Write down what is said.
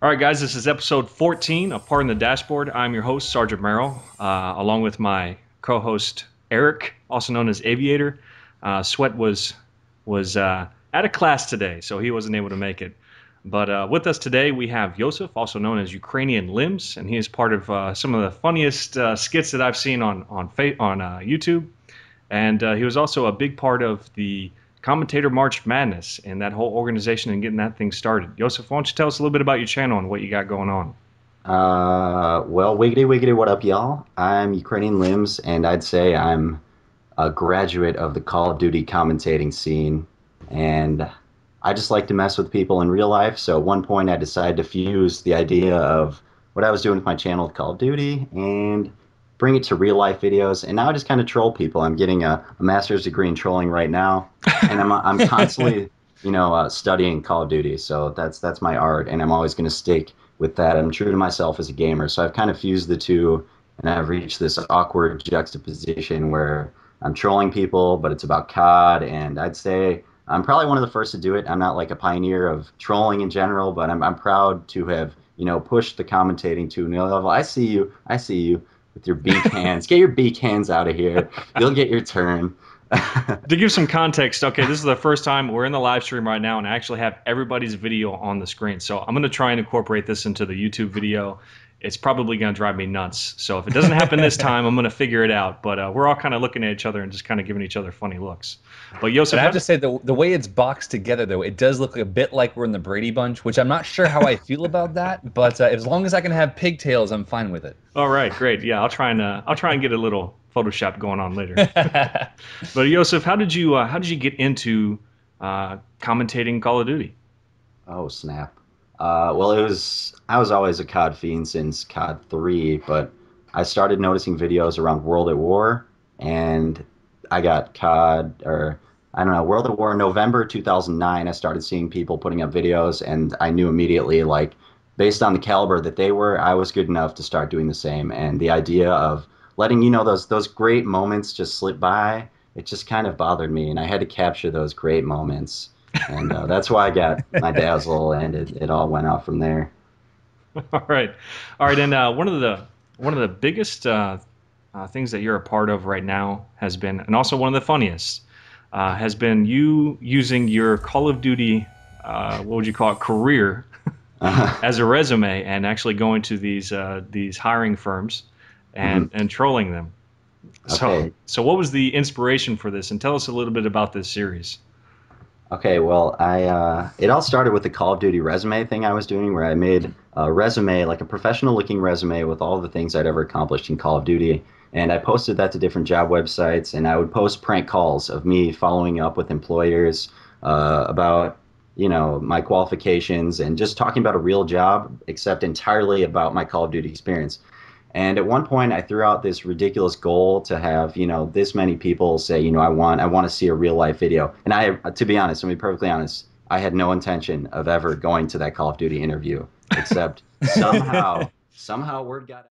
All right, guys, this is episode 14 of Pardon the Dashboard. I'm your host, Sergeant Merrill, along with my co-host Eric, also known as Aviator. Sweat was at a class today, so he wasn't able to make it. But with us today, we have Yosef, also known as Ukrainian Limbs, and he is part of some of the funniest skits that I've seen on YouTube. And he was also a big part of the Commentator March Madness and that whole organization and getting that thing started. Yosef, why don't you tell us a little bit about your channel and what you got going on? Well, wiggity wiggity, what up, y'all? I'm Ukrainian Limbs, and I'd say I'm a graduate of the Call of Duty commentating scene. And I just like to mess with people in real life. So at one point, I decided to fuse the idea of what I was doing with my channel with Call of Duty and bring it to real life videos. And now I just kind of troll people. I'm getting a master's degree in trolling right now, and I'm constantly, studying Call of Duty. So that's my art, and I'm always going to stick with that. I'm true to myself as a gamer. So I've kind of fused the two, and I've reached this awkward juxtaposition where I'm trolling people, but it's about COD, and I'd say I'm probably one of the first to do it. I'm not like a pioneer of trolling in general, but I'm proud to have, pushed the commentating to another level. I see you with your beak hands. Get your beak hands out of here. You'll get your turn. To give some context, okay, this is the first time we're in the live stream right now and I actually have everybody's video on the screen. So I'm going to try and incorporate this into the YouTube video. It's probably going to drive me nuts. So if it doesn't happen this time, I'm going to figure it out. But we're all kind of looking at each other and just kind of giving each other funny looks. But But Yosef, I how have to did, say the way it's boxed together though, it does look a bit like we're in the Brady Bunch, which I'm not sure how I feel about that. But as long as I can have pigtails, I'm fine with it. all right, great. Yeah, I'll try and get a little Photoshop going on later. But Yosef, how did you get into commentating Call of Duty? Oh, snap. Well, I was always a COD fiend since COD 3, but I started noticing videos around World at War, and I got COD, or I don't know, World at War November 2009. I started seeing people putting up videos, and I knew immediately, like, based on the caliber that they were, I was good enough to start doing the same. And the idea of letting, those great moments just slip by, it just kind of bothered me, and I had to capture those great moments. And that's why I got my dazzle, and it all went out from there. All right, all right. And one of the biggest things that you're a part of right now has been, and also one of the funniest, has been you using your Call of Duty, what would you call it, career as a resume, and actually going to these hiring firms and Mhm. and trolling them. So Okay. so what was the inspiration for this? And tell us a little bit about this series. Okay, well, I it all started with the Call of Duty resume thing I was doing, where I made a resume, like a professional looking resume with all the things I'd ever accomplished in Call of Duty, and I posted that to different job websites, and I would post prank calls of me following up with employers about, my qualifications and just talking about a real job, except entirely about my Call of Duty experience. And at one point, I threw out this ridiculous goal to have, this many people say, I want to see a real life video. And to be honest, to be perfectly honest, I had no intention of ever going to that Call of Duty interview, except somehow word got